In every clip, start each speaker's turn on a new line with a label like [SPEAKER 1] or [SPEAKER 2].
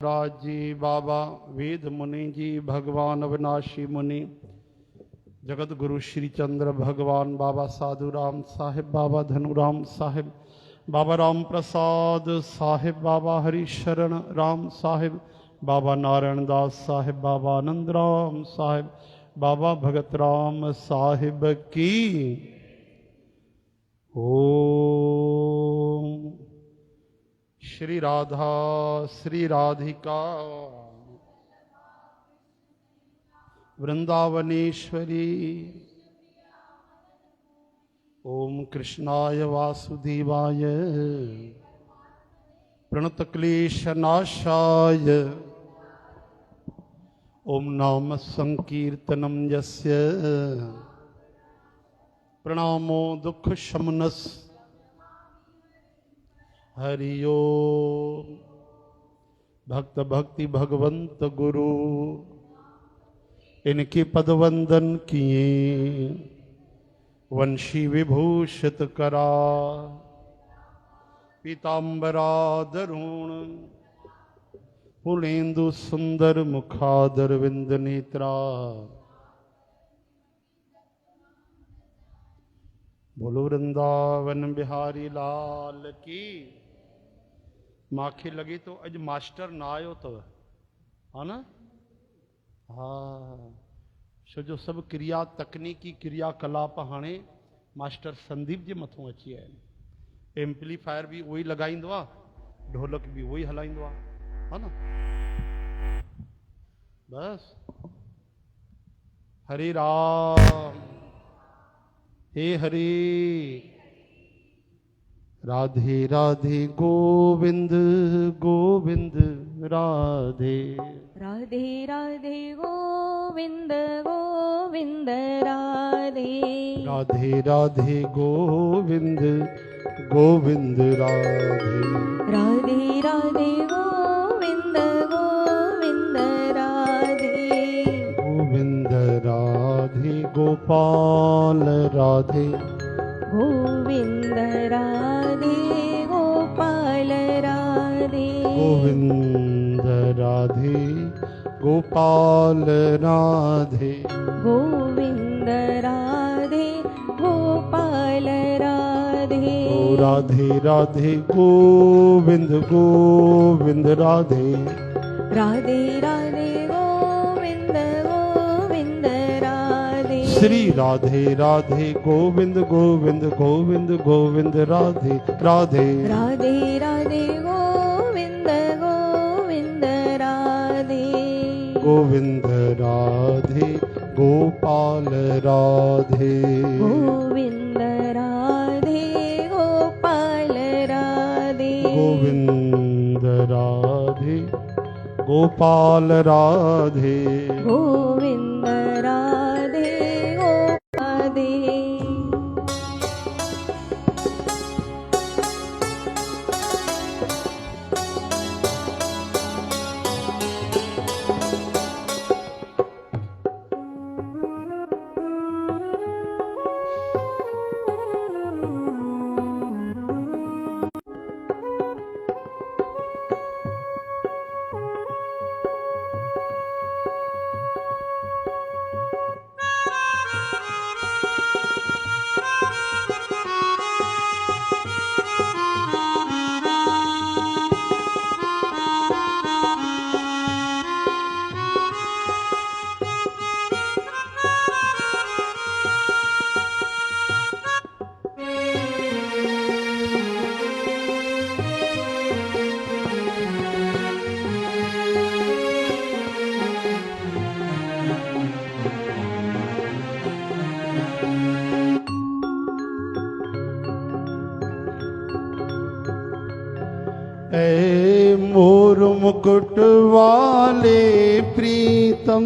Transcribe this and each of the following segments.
[SPEAKER 1] राज जी, बाबा वेद मुनि जी, भगवान अविनाशी मुनि, जगत गुरु श्री चंद्र भगवान, बाबा साधु राम साहिब, बाबा धनुराम साहिब, बाबा राम प्रसाद साहिब, बाबा हरिशरण राम साहिब, बाबा नारायण दास साहिब, बाबा आनंद राम साहिब, बाबा भगत राम साहिब की ओम। श्री राधा श्री राधिका वृंदावनेश्वरी। ओम कृष्णाय वासुदेवाय प्रणतक्लेशनाशाय ओम नाम संकीर्तनम यस्य प्रणामो दुख शमनस हरि ओम। भक्त भक्ति भगवंत गुरु इनके पदवंदन किए, वंशी विभूषित करा, पीतांबरादरुण पुलेंदु सुंदर मुखादर विंद नेत्रा। बोलो वृंदावन बिहारी लाल की। माखे लगे तो अज मास्टर ना आयो तो है ना। हाँ, सो जो सब क्रिया तकनीकी क्रियाकलाप हाणे मास्टर संदीप जे मथों अची आया। एम्पलीफायर भी वही लगाईंदो आ, ढोलक भी वही हलाईंदो आ, है ना। बस हरे राम हे हरे, राधे राधे गोविंद गोविंद राधे,
[SPEAKER 2] राधे राधे गोविंद गोविंद राधे,
[SPEAKER 1] राधे राधे गोविंद गोविंद राधे,
[SPEAKER 2] राधे राधे गोविंद गोविंद राधे,
[SPEAKER 1] गोविंद राधे गोपाल राधे,
[SPEAKER 2] गोविंद राधे गोपाल राधे,
[SPEAKER 1] गोविंद राधे गोपाल राधे,
[SPEAKER 2] गोविंद राधे गोपाल राधे,
[SPEAKER 1] ओ राधे राधे गोविंद गोविंद राधे,
[SPEAKER 2] राधे राधे गोविंद गोविंद राधे,
[SPEAKER 1] श्री राधे राधे गोविंद गोविंद गोविंद गोविंद राधे राधे,
[SPEAKER 2] राधे राधे गोविंद गोविंद राधे,
[SPEAKER 1] गोविंद राधे गोपाल राधे,
[SPEAKER 2] गोविंद राधे गोपाल राधे,
[SPEAKER 1] गोविंद राधे गोपाल राधे,
[SPEAKER 2] गोविंद राधे गोपाधे।
[SPEAKER 1] ऐ मोर मुकुट वाले प्रीतम,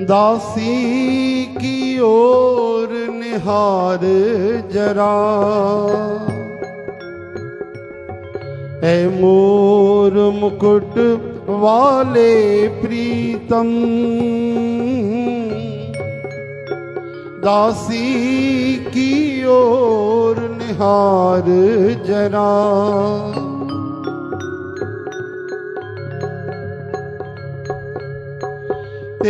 [SPEAKER 1] दासी की ओर निहार जरा, ऐ मोर मुकुट वाले प्रीतम, दासी की ओर निहार जरा,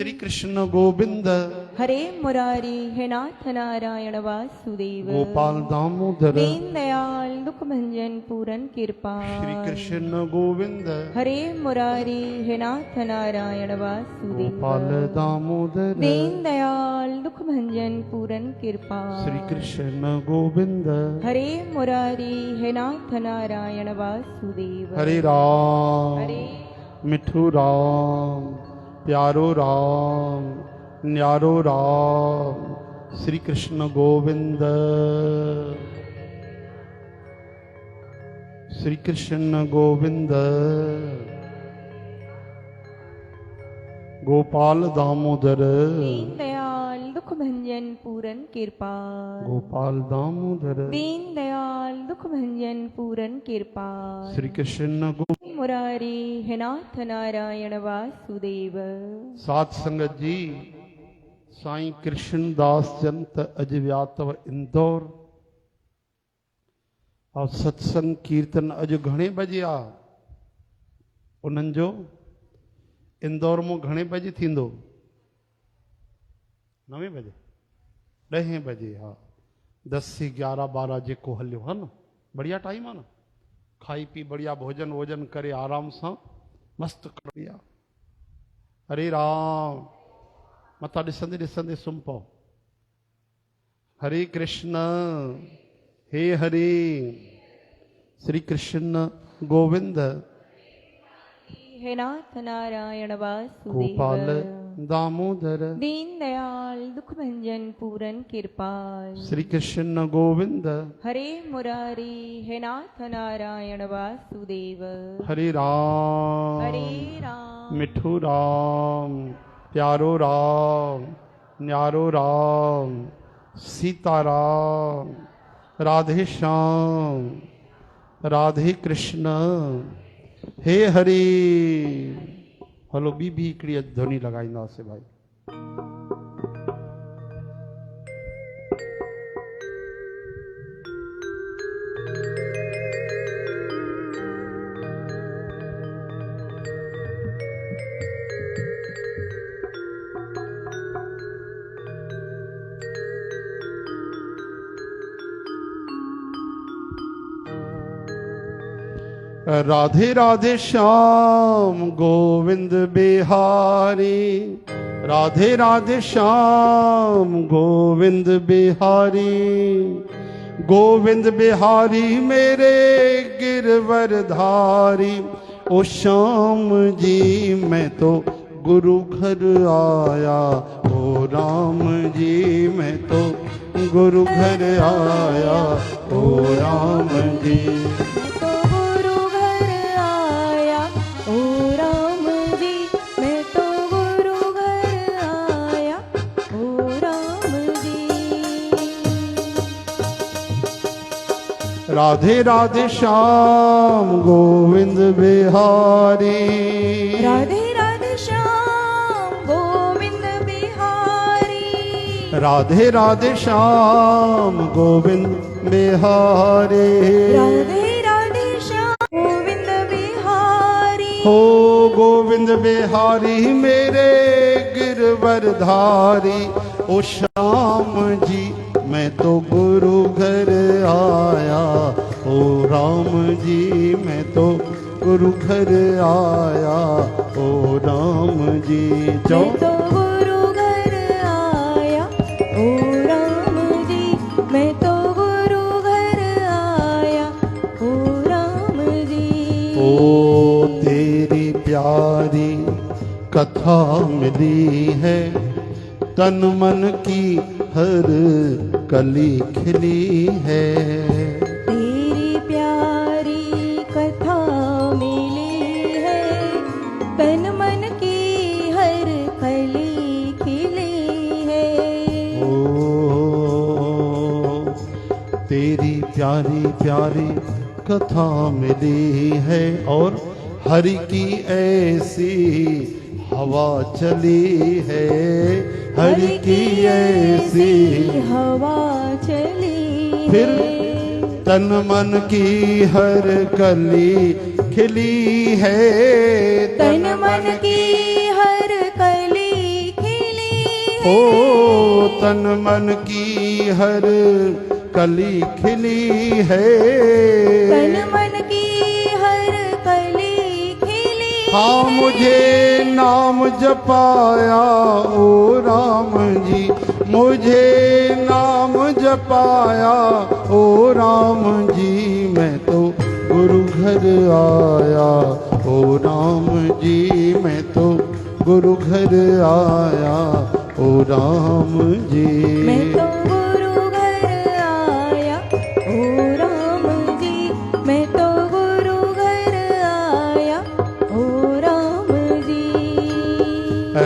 [SPEAKER 1] श्री कृष्ण गोविंद
[SPEAKER 2] हरे मुरारी हे नाथ नारायण वासुदेव
[SPEAKER 1] गोपाल दामोदर
[SPEAKER 2] दीन दयाल दुख भंजन पूरन कृपा
[SPEAKER 1] श्री कृष्ण गोविंद
[SPEAKER 2] हरे मुरारी हे नाथ नारायण वासुदेव
[SPEAKER 1] गोपाल दामोदर
[SPEAKER 2] दीन दयाल दुख भंजन पूरन कृपा
[SPEAKER 1] श्री कृष्ण गोविंद
[SPEAKER 2] हरे मुरारी हे नाथ नारायण वासुदेव
[SPEAKER 1] हरे राम
[SPEAKER 2] हरे
[SPEAKER 1] मिठू राम प्यारो राम न्यारो राम श्री कृष्ण गोविंद श्री कृष्ण गोविंद गोपाल दामोदर
[SPEAKER 2] दीन दयाल दुख भंजन पूरन कृपा
[SPEAKER 1] गोपाल दामोदर
[SPEAKER 2] दीन दयाल दुख भंजन पूरन कृपा
[SPEAKER 1] श्री कृष्ण गोविंद
[SPEAKER 2] मुरारी हे नाथ नारायण वासुदेव
[SPEAKER 1] सात संगत जी साईं कृष्णदास जंत अज व्यातव इंदौर और सत्संग कीर्तन अज घणे बजे आ उन्हनि जो इंदौर में घणे बजे थींदो 9 बजे 10 बजे हाँ 10 से 11 12 जेको हलियो है ना बढ़िया टाइम है ना खाई पी बढ़िया भोजन वोजन करे आराम से मस्त कर दिया हरे राम मथा ॾिसंदे ॾिसंदे सुम पओ हरे कृष्ण हे हरे श्री कृष्ण गोविंद
[SPEAKER 2] हे नाथ नारायण
[SPEAKER 1] गोपाल
[SPEAKER 2] वासुदेव
[SPEAKER 1] दामोदर
[SPEAKER 2] दीन दयाल दुख भंजन पूरन कृपा
[SPEAKER 1] श्री कृष्ण गोविंद
[SPEAKER 2] हरे मुरारी हे नाथ नारायण वासुदेव
[SPEAKER 1] हरे राम मिठू राम प्यारो राम न्यारो राम सीताराम राधे श्याम राधे कृष्ण हे हरि हलो ॿी बि हिकिड़ी ध्वनि लॻाईंदासीं भाई राधे राधे श्याम गोविंद बिहारी राधे राधे श्याम गोविंद बिहारी गोविंद बिहारी मेरे गिरवर धारी ओ श्याम जी मैं तो गुरु घर आया ओ राम जी मैं तो गुरु घर आया ओ राम जी राधे राधे श्याम गोविंद बिहारी
[SPEAKER 2] राधे राधे श्याम गोविंद बिहारी
[SPEAKER 1] राधे राधे श्याम गोविंद बिहारी
[SPEAKER 2] राधे राधे श्याम गोविंद बिहारी
[SPEAKER 1] हो गोविंद बिहारी मेरे गिरवर धारी ओ श्याम जी मैं तो गुरु घर आया ओ राम जी मैं तो गुरु घर आया ओ राम जी
[SPEAKER 2] मैं तो गुरु घर आया ओ राम जी मैं तो गुरु घर आया ओ राम जी
[SPEAKER 1] ओ तेरी प्यारी कथा मिली है तन मन की हर कली खिली है
[SPEAKER 2] तेरी प्यारी कथा मिली है तन मन की हर कली खिली है
[SPEAKER 1] ओ तेरी प्यारी प्यारी कथा मिली है और हरि की ऐसी हवा चली है हरि की ऐसी
[SPEAKER 2] हवा चली
[SPEAKER 1] फिर तन मन की हर कली खिली है
[SPEAKER 2] तन मन की हर कली
[SPEAKER 1] हो तन मन की हर कली खिली है,
[SPEAKER 2] तन मन की हर कली खिली
[SPEAKER 1] हाँ मुझे नाम जपाया ओ राम जी, मुझे नाम जपाया ओ राम जी, मैं तो गुरु घर आया ओ राम जी, मैं तो गुरु घर आया ओ राम जी।
[SPEAKER 2] मैं तो गुरु घर आया ओ राम जी, मैं तो गुरु घर आया ओ राम जी।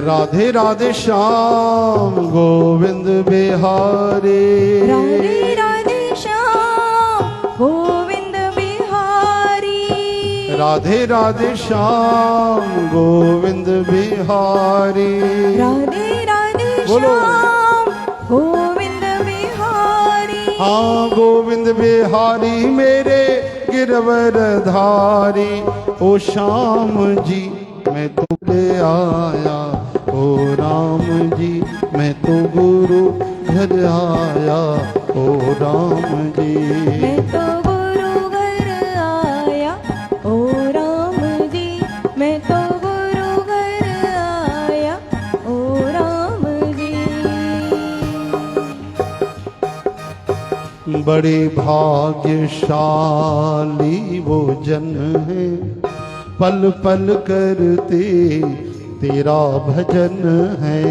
[SPEAKER 1] राधे राधे श्याम गोविंद बिहारी,
[SPEAKER 2] राधे राधे श्याम गोविंद बिहारी,
[SPEAKER 1] राधे राधे श्याम गोविंद बिहारी,
[SPEAKER 2] राधे राधे
[SPEAKER 1] बोलो।
[SPEAKER 2] श्याम गोविंद बिहारी,
[SPEAKER 1] हाँ गोविंद बिहारी मेरे गिरवर धारी, ओ श्याम जी मैं तो ले आया ओ राम जी, मैं तो गुरु घर आया ओ राम जी।
[SPEAKER 2] मैं तो गुरु घर आया ओ राम जी, मैं तो गुरु घर आया ओ राम जी।
[SPEAKER 1] बड़े भाग्यशाली वो जन है, पल पल करते तेरा भजन है,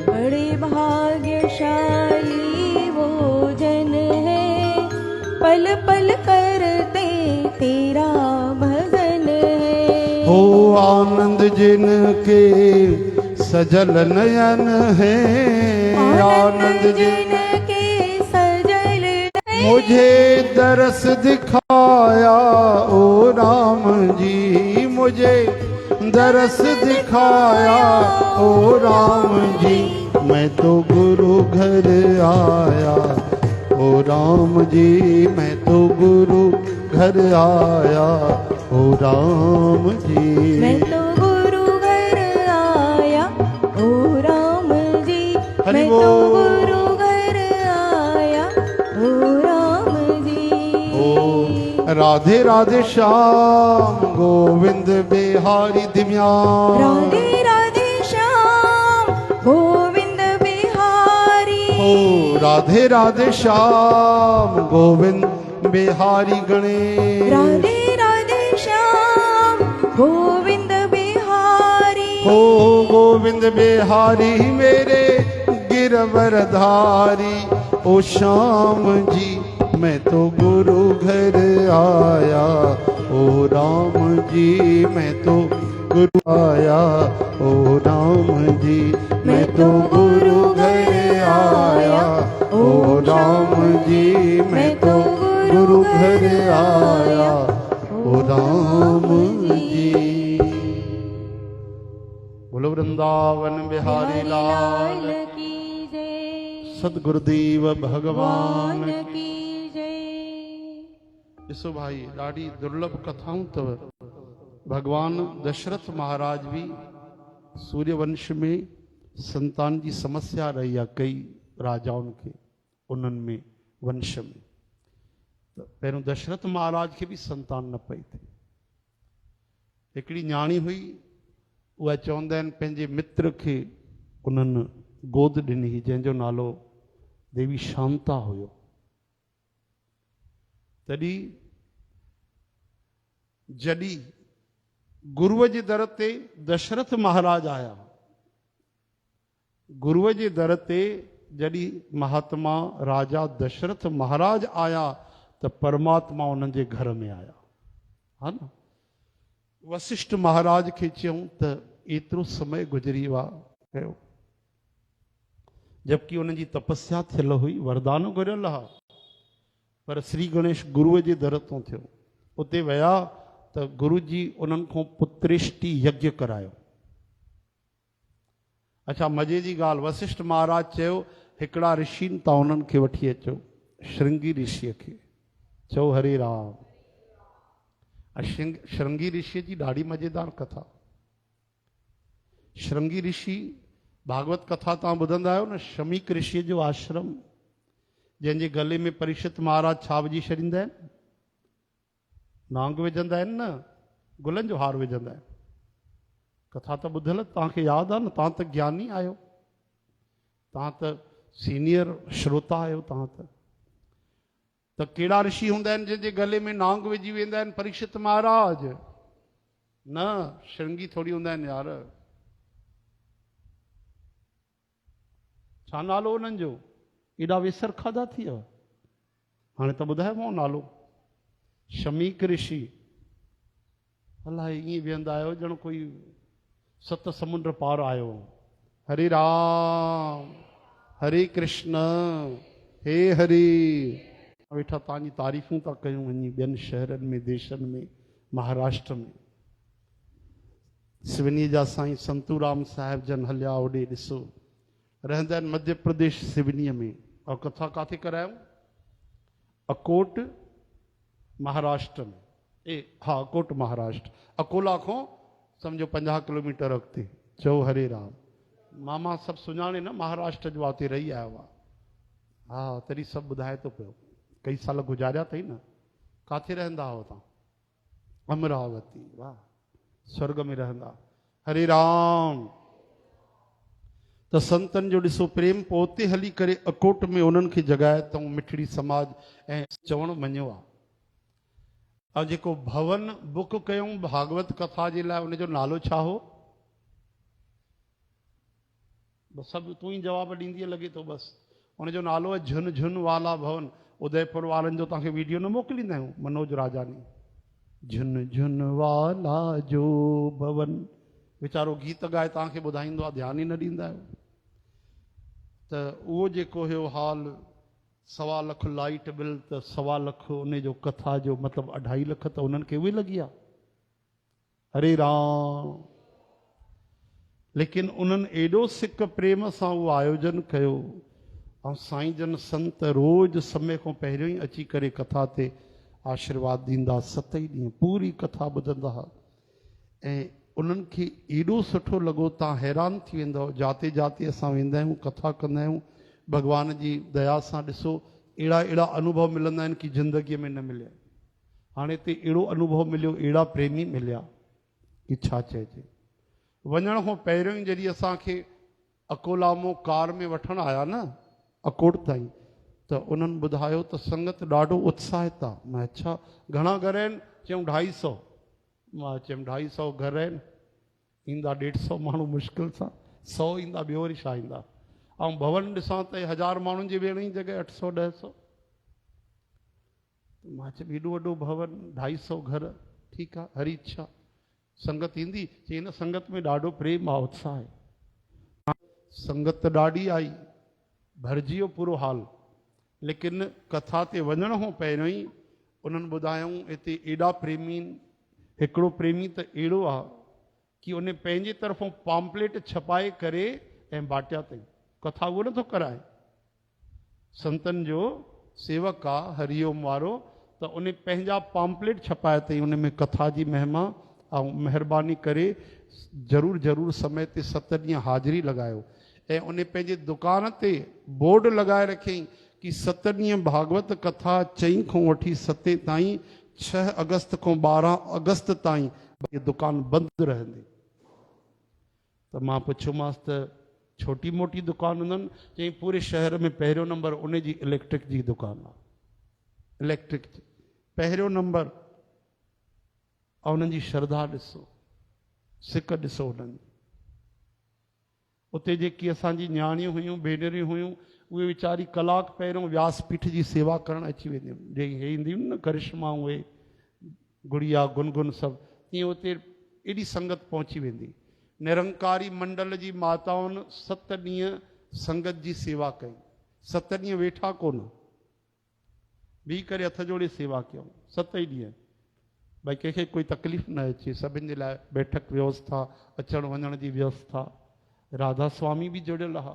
[SPEAKER 2] बड़े भाग्यशाली वो जन है, पल पल करते तेरा भजन है।
[SPEAKER 1] हो आनंद जिनके सजल नयन है, आनंद जिन
[SPEAKER 2] जिनके सजल नयन,
[SPEAKER 1] मुझे दरस दिखाया ओ राम जी, मुझे दरस दिखाया ओ राम जी, मैं तो गुरु घर आया ओ राम जी, मैं तो गुरु घर आया ओ राम जी।
[SPEAKER 2] मैं तो गुरु घर आया ओ राम जी,
[SPEAKER 1] हरि
[SPEAKER 2] मैं तो
[SPEAKER 1] बोल।
[SPEAKER 2] गुरु घर आया ओ राम जी।
[SPEAKER 1] ओ राधे राधे श्याम गोविंद बिहारी दिव्यान,
[SPEAKER 2] राधे राधे श्याम गोविंद बिहारी,
[SPEAKER 1] ओ राधे राधे श्याम गोविंद बिहारी गणेश,
[SPEAKER 2] राधे राधे श्याम गोविंद बिहारी,
[SPEAKER 1] ओ गोविंद बिहारी मेरे गिरवर धारी, ओ श्याम जी मैं तो गुरु घर आया ओ राम जी, मैं तो गुरु आया ओ राम जी, मैं तो गुरु घर आया ओ राम जी, मैं तो गुरु घर आया ओ राम जी। बोलो वृंदावन बिहारी लाल
[SPEAKER 2] की जय,
[SPEAKER 1] सतगुरुदेव भगवान
[SPEAKER 2] भगवान की जय।
[SPEAKER 1] ॾिसो भाई ॾाढी दुर्लभ कथाऊं अथव। भगवान दशरथ महाराज भी सूर्यवंश में संतान जी समस्या रही आहे कई राजाउनि खे उन्हनि में वंश में। त पहिरियों दशरथ महाराज खे बि संतान न पई थिए। हिकिड़ी न्याणी हुई, उहा चवंदा आहिनि पंहिंजे मित्र खे उन्हनि गोद ॾिनी, जंहिंजो नालो देवी शांता हुयो। तॾहिं जॾहिं गुरुअ जे दर ते दशरथ महाराज आया, गुरुअ जे दर ते जॾहिं महात्मा राजा दशरथ महाराज आया त परमात्मा उन्हनि जे घर में आया, हा न। वशिष्ठ महाराज खे चयूं त एतिरो समय गुज़री वियो कयो, जबकि उन्हनि जी तपस्या थियल हुई, वरदान घुरियल हा, पर श्री गणेश गुरुअ जे दर तां थियो। उते विया त गुरु जी उन्हनि खां पुत्रेष्टि यज्ञ करायो। अच्छा मज़े जी ॻाल्हि, वशिष्ठ महाराज चयो हिकिड़ा ऋषिनि तां उन्हनि खे वठी अचो, श्रृंगी ऋषिअ खे चओ हरे राम। श्रृंगी ऋषि जी ॾाढी मज़ेदार कथा। श्रृंगी ऋषि भागवत कथा तव्हां ॿुधंदा आहियो न, शमीक ऋषि जो आश्रम, जंहिंजे गले में परीक्षित महाराज छा विझी छॾींदा आहिनि? नांग विझंदा आहिनि न, गुलनि जो हार विझंदा आहिनि। कथा त ॿुधल तव्हांखे यादि आहे न, तव्हां त ज्ञानी आहियो, तव्हां त सीनियर श्रोता आहियो। तव्हां त कहिड़ा ऋषि हूंदा आहिनि जंहिंजे गले में नांग विझी वेंदा आहिनि? परीक्षित महाराज न, श्रृंगी थोड़ी हूंदा आहिनि यार। छा नालो उन्हनि जो? एॾा विसर खाधा थी वियो। हाणे त ॿुधायोमांव नालो, शमीक ऋषि। अलाए ईअं वेहंदा आहियो ॼण कोई 7 समुंड पार आयो। हरे राम हरे कृष्ण हे हरि। वेठा तव्हांजी तारीफ़ूं था कयूं वञी ॿियनि शहरनि में, देशनि में, महाराष्ट्र में। सिवनी जा साईं संतूराम साहिब जन हलिया होॾे, ॾिसो रहंदा आहिनि मध्य प्रदेश सिवनीअ में। और कथा काथे करायूं? अकोट महाराष्ट्र में। हाँ, अकोट महाराष्ट्र, अकोला खां सम्झो 50 किलोमीटर अॻिते। चओ हरे राम। मामा सभु सुञाणे न, महाराष्ट्र जो आहे, रही आयो आहे। हा, तॾहिं सभु ॿुधाए थो पियो। कई साल गुज़ारिया अथई न। काथे रहंदा हो तव्हां? अमरावती। वाह, स्वर्ग में रहंदा। हरे राम। त संतन जो ॾिसो प्रेम, पोइ उते हली करे अकोट में उन्हनि खे जॻाए अथऊं मिठड़ी समाज ऐं चवणु मञियो आहे। और जेको भवन बुक कयूं भागवत कथा जे लाइ, उनजो नालो छा हो? बस सभु तूं ई जवाबु ॾींदीअ लॻे थो। बस उनजो नालो आहे झुन झुन वाला भवन। उदयपुर वारनि जो तव्हांखे वीडियो न मोकिलींदा आहियूं, मनोज राजानी। झुन झुन वाला जो भवन, वीचारो गीत ॻाए तव्हांखे ॿुधाईंदो आहे, ध्यानु ई न ॾींदा आहियो। त उहो जेको हुयो हाल, 1.25 लख लाइट बिल, त 1.25 लख उन जो कथा जो मतिलबु 2.5 लख त उन्हनि खे उहे लॻी आहे। हरे राम। लेकिन उन्हनि एॾो सिक प्रेम सां उहो आयोजन कयो। ऐं साईं जन संत रोज़ समय खां पहिरियों ई अची करे कथा ते आशीर्वाद ॾींदा। 7 ई ॾींहं पूरी कथा ॿुधंदा हुआ। ऐं उन्हनि खे एॾो सुठो लॻो, तव्हां हैरान थी वेंदव। जाते जाते असां वेंदा आहियूं, कथा कंदा आहियूं, भॻवान जी दया सां ॾिसो अहिड़ा अहिड़ा अनुभव मिलंदा आहिनि कि ज़िंदगीअ में न मिलिया। हाणे हिते अहिड़ो अनुभव मिलियो, अहिड़ा प्रेमी मिलिया कि छा चइजे। वञण खां पहिरियों ई जॾहिं असांखे अकोला मां कार में वठणु आया न अकोट ताईं, त उन्हनि ॿुधायो त संगत ॾाढो उत्साहित आहे। मां अच्छा, घणा घर आहिनि? चयूं 250। मां चयुमि 250 घर आहिनि, ईंदा 150 माण्हू मुश्किल सां, 100 ईंदा, ॿियो वरी छा ईंदा। ऐं भवन ॾिसां त 1000 माण्हुनि जी वेहण जी जॻह 800 900। मां चयुमि एॾो वॾो भवन, 250 घर, ठीकु आहे, हरी इच्छा संगत ईंदी। चई हिन संगत में ॾाढो प्रेम आहे, उत्साह आहे। संगत ॾाढी आई, भरिजी वियो पूरो हाल। लेकिन कथा ते वञण खां पहिरियों ई उन्हनि ॿुधायूं हिते एॾा प्रेमी। हिकिड़ो प्रेमी त अहिड़ो आहे कि उन पंहिंजे तरफ़ों पॉम्पलेट छपाए करे ऐं बाटिया अथई। कथा उहो नथो कराए, संतनि जो सेवक आहे हरिओम वारो, त उन पंहिंजा पॉम्पलेट छपाए अथई। उन में कथा जी महिमा ऐं महिरबानी करे ज़रूरु ज़रूरु समय ते 7 ॾींहं हाज़िरी लॻायो। ऐं उन पंहिंजे दुकान ते बोर्ड लॻाए रखियईं कि 7 ॾींहं भागवत कथा 4 खां वठी 7 ताईं, 6 अगस्त खां 12 अगस्त ताईं ये दुकान बंदि रहंदी। त मां पुछियोमांसि त छोटी मोटी दुकान हूंदनि? चई पूरे शहर में पहिरियों नंबर उन जी इलेक्ट्रिक जी दुकान आहे। इलेक्ट्रिक जी पहिरियों नंबर। ऐं उन्हनि जी श्रद्धा ॾिसो, सिक ॾिसो उन्हनि जी। उते जेकी असांजी न्याणियूं हुयूं, भेनरियूं हुयूं, उहे वीचारी कलाक पहिरियों व्यासपीठ जी सेवा करणु अची वेंदियूं। जे हे ईंदियूं न करिश्मा, उहे गुड़िया गुनगुन सभु, तीअं उते एॾी संगत पहुची वेंदी। निरंकारी मंडल जी माताउनि 7 ॾींहं संगत जी सेवा कई। 7 ॾींहं वेठा कोन, बीह करे हथ जोड़े सेवा कयूं 7 ई ॾींहं। भई कंहिंखे कोई तकलीफ़ न अचे, सभिनि जे लाइ बैठक व्यवस्था, अचण वञण जी व्यवस्था। राधा स्वामी बि जुड़ियल हुआ,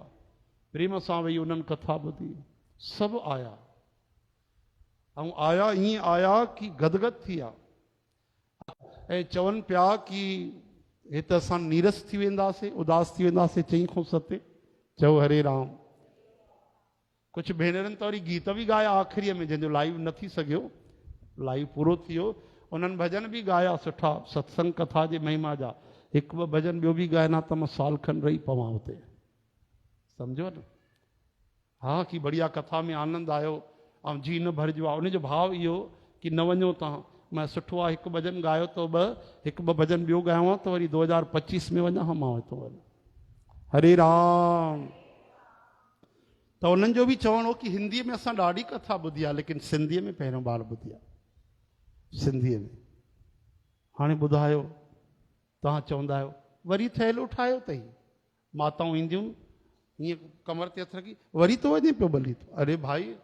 [SPEAKER 1] प्रेम सां वेही उन्हनि कथा ॿुधी। सभु आया, ऐं आया ईअं आया कि गदगद थी विया। ऐं चवनि पिया कि हे त असां नीरस थी वेंदासीं, उदास थी वेंदासीं। 4 खां 7 चओ हरे राम। कुझु भेनरनि त वरी गीत बि ॻाया आख़िरीअ में, जंहिंजो लाइव न थी सघियो, लाइव पूरो थी वियो, उन्हनि भॼन बि ॻाया सुठा सत्संग कथा जे महिमा जा। 1-2 भॼन ॿियो बि ॻाइना त मां साल खनि रही पवां हुते, सम्झो न। हा कि बढ़िया कथा में आनंद आयो ऐं जी न भरिजो आहे। उनजो भाव इहो कि न वञो तव्हां, मैं सुठो आहे 1 भॼन ॻायो तो 1-2 भॼन ॿियो ॻायो आहे त वरी 2025 में वञा मां हितो वञा। हरे राम। त उन्हनि जो बि चवणो कि हिंदीअ में असां ॾाढी कथा ॿुधी आहे, लेकिन सिंधीअ में पहिरियों बार ॿुधी आहे, सिंधीअ में। हाणे ॿुधायो, तव्हां चवंदा आहियो वरी थैलो ठाहियो अथई, माताऊं ईंदियूं हीअं कमर ते हथ रखी वरी तो वञे पियो भली तो। अरे भाई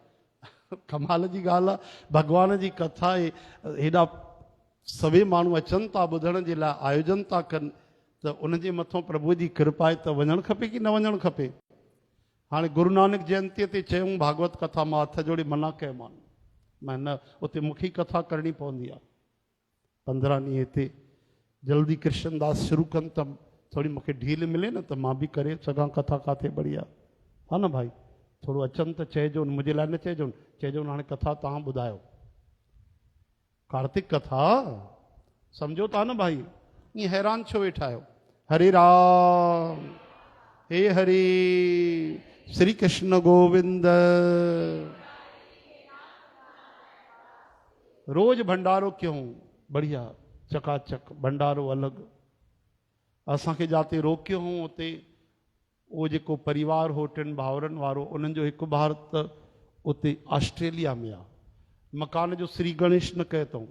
[SPEAKER 1] कमाल जी ॻाल्हि आहे, भॻवान जी कथा हेॾा सभई माण्हू अचनि था ॿुधण जे लाइ, आयोजन था कनि, त उनजे मथां प्रभु जी कृपा आहे त वञणु खपे कि न वञणु खपे। हाणे गुरु नानक जयंतीअ ते चयूं भागवत कथा, मां हथ जोड़े मना कयोमान, मैं न उते मूंखे कथा करणी पवंदी आहे। 15 ॾींहं हिते जल्दी कृष्णदास शुरू कनि त थोड़ी मूंखे ढील मिले न त मां बि करे सघां कथा काथे बढ़िया, हा न भाई। थोरो अचनि त चइजो, मुंहिंजे लाइ न चइजो, चइजो हाणे कथा तव्हां ॿुधायो, कार्तिक कथा, सम्झो था न भाई। ईअं हैरान छो वेठा आहियो। हरे राम। हे हरे श्री कृष्ण गोविंद। रोज भंडारो क्यों, बढ़िया चकाचक भंडारो अलग। असांखे जाते रोकियो हूं उते उहो जेको परिवार हो 3 भाउरनि वारो, उन्हनि जो हिकु बार त उते ऑस्ट्रेलिया में आहे, मकान जो श्री गणेश न कयो अथऊं।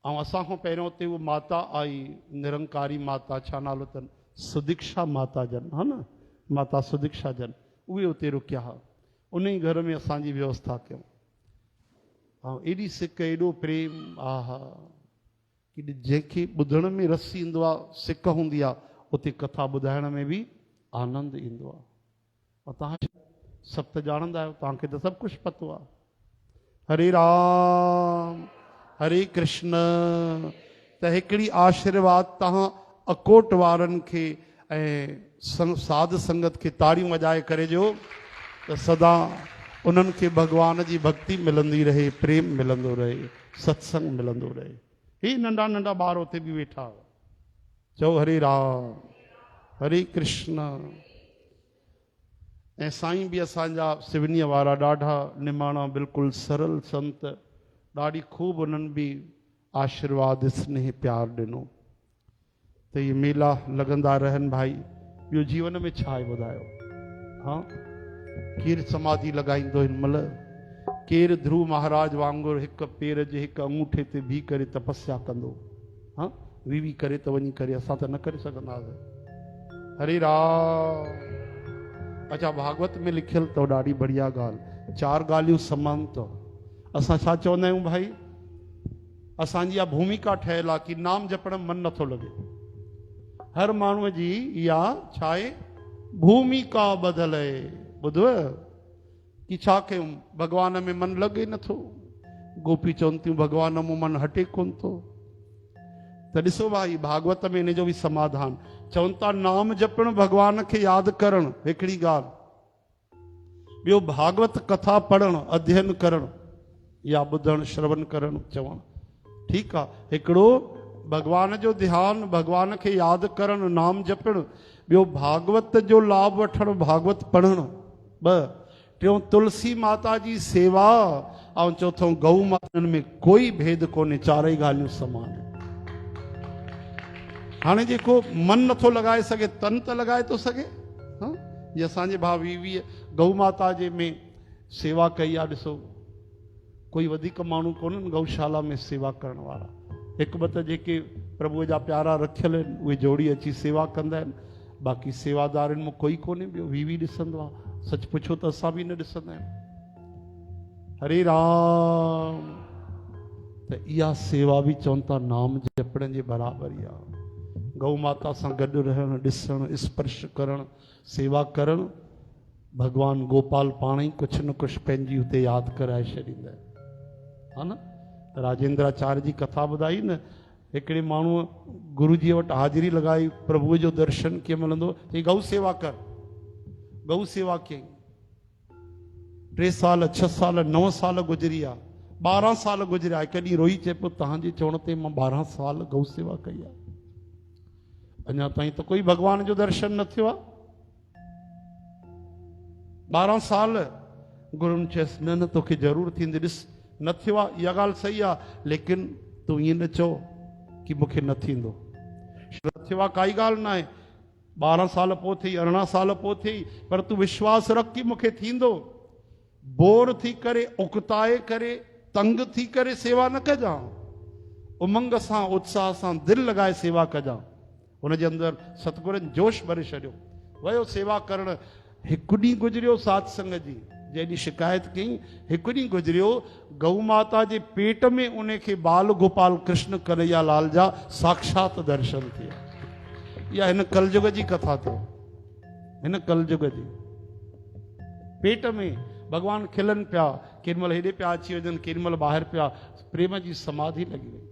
[SPEAKER 1] ऐं असां खां पहिरियों उते उहा माता आई, निरंकारी माता, छा नालो अथनि, सुदीक्षा माता जन, हा न, माता सुदीक्षा जन, उहे उते रुकिया हुआ। उन ई घर में असांजी व्यवस्था कयूं। ऐं एॾी सिक, एॾो प्रेम, आहा, कि जंहिंखे ॿुधण में रस ईंदो आहे, सिक हूंदी आहे, उते कथा ॿुधाइण में बि आनंद ईंदो आहे। और तव्हां सभु त ॼाणंदा आहियो, तव्हांखे त सभु कुझु पतो आहे। हरे राम। हरे कृष्ण। त हिकिड़ी आशीर्वाद तव्हां अकोट वारनि खे ऐं साध संगत खे ताड़ियूं वॼाए करे जो त सदा उन्हनि खे भॻवान जी भक्ति मिलंदी रहे, प्रेम मिलंदो रहे, सत्संग मिलंदो रहे। ही नंढा नंढा ॿार उते बि वेठा हुआ। चओ हरे राम। हरे कृष्ण। ऐं साईं बि असांजा सिवनीअ वारा ॾाढा निमाणा, बिल्कुलु सरल संत, ॾाढी खूब उन्हनि बि आशीर्वाद स्नेह प्यार ॾिनो। त इहे मेला लॻंदा रहनि भाई। ॿियो जीवन में छा आहे ॿुधायो। हा, केरु समाधि लॻाईंदो हिन महिल, केरु ध्रुव महाराज वांगुरु हिकु पेर जे हिकु अंगूठे ते बीह करे तपस्या कंदो। हा, वी करे त वञी करे, असां त न करे सघंदासीं। हरे राम। अच्छा, भागवत में लिखियल अथव ॾाढी बढ़िया ॻाल्हि, 4 ॻाल्हियूं समान अथव। असां छा चवंदा आहियूं भाई, असांजी इहा भूमिका ठहियल आहे कि नाम जपण में मन नथो लॻे। हर माण्हूअ जी इहा छा आहे, भूमिका बदल आहे। ॿुधव कि छा कयूं, भॻवान में मन लॻे नथो। गोपी चवनि थियूं भॻवान मूं मन हटे कोन थो। त ॾिसो भाई, भागवत में इन जो बि समाधान चवनि था, नाम जपण, भॻवान खे यादि करणु हिकिड़ी ॻाल्हि, ॿियो भागवत कथा पढ़णु, अध्ययन करणु या ॿुधणु, श्रवण करणु चवणु, ठीकु आहे। हिकिड़ो भॻवान जो ध्यानु, भॻवान खे यादि करणु, नाम जपणु, ॿियो भागवत जो लाभ वठणु, भागवत पढ़णु, 2, टियों तुलसी माता जी सेवा, ऐं चौथों गऊ माता में कोई भेद कोन्हे, 4 ई ॻाल्हियूं समान आहिनि। हाणे जेको मन नथो लॻाए सघे, तन त लॻाए थो सघे। हा, ये असांजे भाउ 20 गऊ माता जे में सेवा कई आहे। ॾिसो, कोई वधीक माण्हू कोन्हनि गौशाला में सेवा करण वारा, 1-2 त जेके प्रभुअ जा प्यारा रखियल आहिनि, उहे जोड़ी अची सेवा कंदा आहिनि। बाक़ी सेवादारनि में कोई कोन्हे। ॿियो 20 ॾिसंदो आहे। सच पुछो त असां बि न ॾिसंदा आहियूं। हरे राम। त इहा सेवा बि चवनि था नाम जपण जे बराबरि आहे। गौ माता सां गॾु रहणु, ॾिसणु, स्पर्श करणु, सेवा करणु, भॻवान गोपाल पाण ई कुझु न कुझु पंहिंजी हुते यादि कराए छॾींदा आहिनि। हा न, राजेंद्राचार्य जी कथा ॿुधाई न, हिकिड़े माण्हूअ गुरू जी वटि हाज़िरी लॻाई, प्रभुअ जो दर्शन कीअं मिलंदो, चई गऊ सेवा कर। गऊ सेवा कयईं। 3 साल 6 साल 9 साल गुज़री आहे, 12 साल गुज़रिया। हिकु ॾींहुं रोई चए पियो तव्हांजे चवण ते मां 12 साल गऊ सेवा कई आहे, अञा ताईं त कोई भगवान जो दर्शन न थियो आहे। 12 साल गुरुनि चयसि न न तोखे ज़रूरु थींदी, ॾिस न थियो आहे, इहा ॻाल्हि सही आहे, लेकिन तूं ईअं न चओ कि मूंखे न थींदो। न थियो आहे काई ॻाल्हि न आहे, 12 साल पोइ थी, 18 साल पोइ थी, पर तूं विश्वास रख कि मूंखे थींदो। बोर थी करे, उकताए करे, तंग थी करे सेवा न कजां, उमंग सां उत्साह सां दिलि लॻाए सेवा कजां। हुनजे अंदरि सतगुरनि जोश भरे छॾियो, वियो सेवा करणु। हिकु ॾींहुं गुज़रियो सत्संग जी, जंहिं ॾींहुं शिकायत कई, हिकु ॾींहुं गुज़रियो, गऊ माता जे पेट में उनखे बाल गोपाल कृष्ण कन्हैया लाल जा साक्षात दर्शन थिया। इहा हिन कलयुग जी कथा अथव, हिन कलयुग जी। पेट में भगवान खिलनि पिया, केॾी महिल हेॾे पिया अची वञनि, केॾी महिल ॿाहिरि पिया, प्रेम जी समाधि लॻी वई।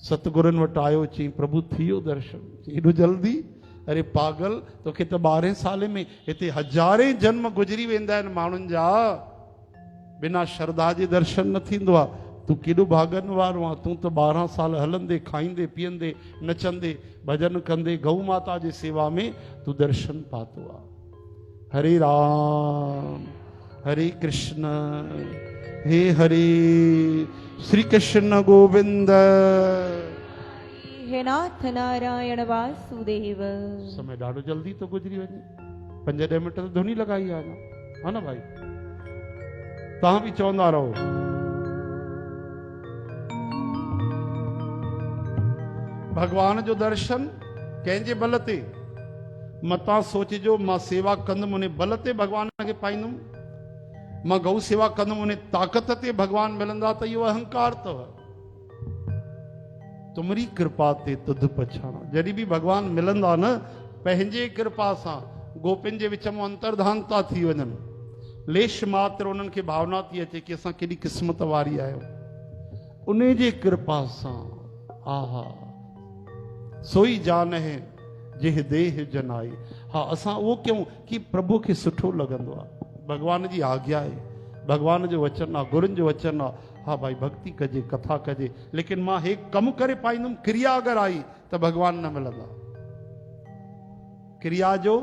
[SPEAKER 1] सतगुरुनि वटि आयो, चई प्रभु थी वियो दर्शन। हेॾो जल्दी? अरे पागल, तोखे त 12 साल में, हिते हज़ारे जन्म गुज़री वेंदा आहिनि माण्हुनि जा, बिना श्रद्धा जे दर्शन न थींदो आहे। तूं केॾो भागन वारो आहे, तूं त 12 साल हलंदे खाईंदे पीअंदे नचंदे भजन कंदे गऊ माता जी सेवा में तूं दर्शन पातो आहे। हरे राम हरे कृष्ण हे हरे, श्री कृष्ण गोविंद।
[SPEAKER 2] हे नाथ नारायण वासुदेव।
[SPEAKER 1] समय ॾाढो जल्दी तो गुज़री वञे, 5-10 मिंट तो धुनी लॻाई आहे न, हा न भाई? तव्हां बि चवंदा रहो। भगवान जो दर्शन कंहिंजे बल ते? मतां सोचिजो मां सेवा कंदुमि उन बल ते भगवान खे पाईंदुमि, मां गऊ सेवा कंदुमि उन ताक़त ते भगवान मिलंदा, त इहो अहंकार अथव। तुमरी कृपा ते तुध पछाणा। जॾहिं बि भगवान मिलंदा न, पंहिंजे कृपा सां गोपिन जे विच में अंतर्धान था थी वञनि, लेश मात्र उन्हनि खे भावना थी अचे कि असां केॾी क़िस्मत वारी आहियूं। उन जे कृपा सां आहा सोई जान है जिह देह जनाई। हा, असां उहो कयूं कि प्रभु खे सुठो लॻंदो आहे। भगवान जी आज्ञा आहे, भगवान जो वचन आहे, गुरुनि जो वचन आहे। हा भाई भक्ति कजे, कथा कजे, लेकिन मां हे कम करे पाईंदुमि, क्रिया अगरि आई त भगवान न मिलंदा। क्रिया जो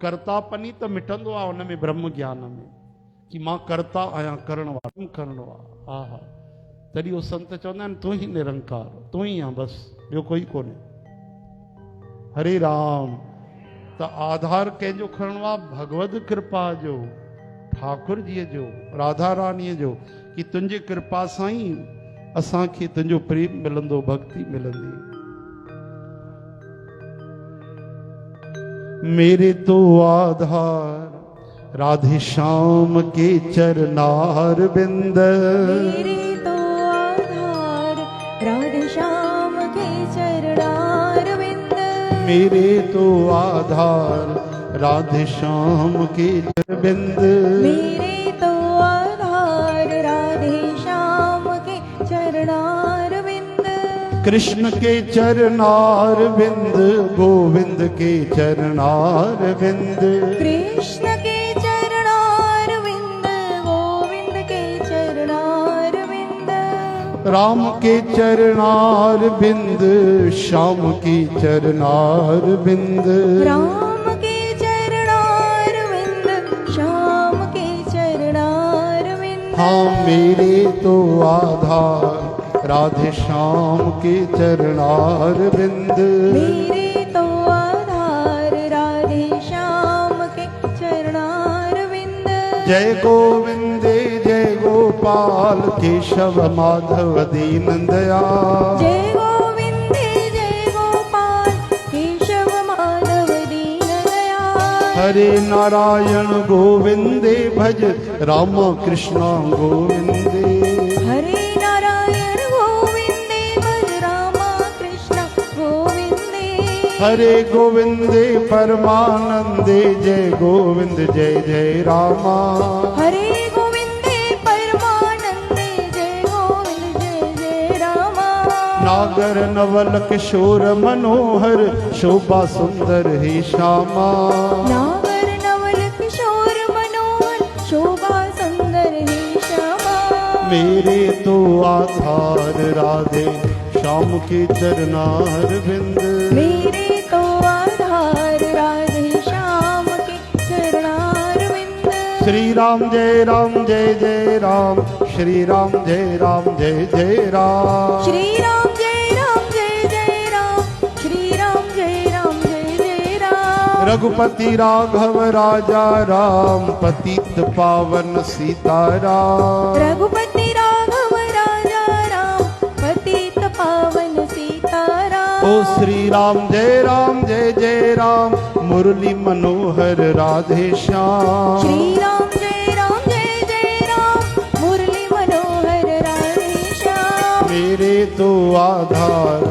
[SPEAKER 1] कर्तापनी त मिटंदो आहे हुन में ब्रह्म ज्ञान में, कि मां कर्ता आहियां, करण वारो करणो आहे। हा हा, तॾहिं उहो संत चवंदा आहिनि तूं ही निरंकार, तूं ही आहे, बसि ॿियो कोई कोन्हे। हरे राम। त आधार कंहिंजो खणणो आहे? भगवत कृपा जो, ठाकुर जीअ जो, राधा रानीअ जो, कि तुंहिंजे कृपा सां ई असांखे तुंहिंजो प्रेम मिलंदो, भक्ति मिलंदी। मेरे तो आधार राधे श्याम के चरनार बिंद,
[SPEAKER 2] मेरे तो आधार राधे श्याम के चरनार बिंद,
[SPEAKER 1] मेरे तो आधार राधे श्याम के चरबिंद,
[SPEAKER 2] मेरे तो आधार राधे श्याम के चरनार बिंद,
[SPEAKER 1] कृष्ण के चरनार बिंद, गोविंद के चरनार बिंद,
[SPEAKER 2] कृष्ण के चरनार बिंद, गोविंद के चरनार बिंद,
[SPEAKER 1] राम के चरनार बिंद, श्याम के चरनार बिंद,
[SPEAKER 2] राम के चरनार बिंद, श्याम के चरनार बिंद।
[SPEAKER 1] हाँ, मेरे तो आधार राधे श्याम के चरनार बिंद,
[SPEAKER 2] मेरे तो आधार राधे श्याम के चरनार बिंद।
[SPEAKER 1] जय गोविंदे जय गोपाल केशव माधव दीन दयाल,
[SPEAKER 2] जय गोविंदे जय गोपाल केशव माधव दीन दयाल।
[SPEAKER 1] हरे नारायण गोविंदे भज राम कृष्ण गोविंदे,
[SPEAKER 2] हरे नारायण गोविंदे भज राम कृष्ण गोविंदे,
[SPEAKER 1] हरे गोविंदे परमानंदे जय गोविंद जय जय रामा,
[SPEAKER 2] हरे गोविंदे परमानंदे जय गोविंद जय जय रामा।
[SPEAKER 1] नागर नवल किशोर मनोहर शोभा सुंदर हे श्यामा
[SPEAKER 2] नागर नवल किशोर मनोहर शोभा सुंदर हे श्यामा
[SPEAKER 1] मेरे तो आधार राधे श्याम के चरनार बिंद
[SPEAKER 2] मेरे तो आधार राधे श्याम के चरणार विंद
[SPEAKER 1] श्री राम जय राम श्री राम जय जय राम
[SPEAKER 2] श्री राम जय राम श्री राम जय राम
[SPEAKER 1] रघुपति राघव राजा राम पतित पावन सीताराम
[SPEAKER 2] रघुपति राघव राजा राम पतित पावन सीताराम
[SPEAKER 1] ओ श्री राम जय राम मुरली मनोहर राधे श्याम
[SPEAKER 2] श्री राम जय राम मुरली मनोहर राधे श्याम
[SPEAKER 1] मेरे तो आधार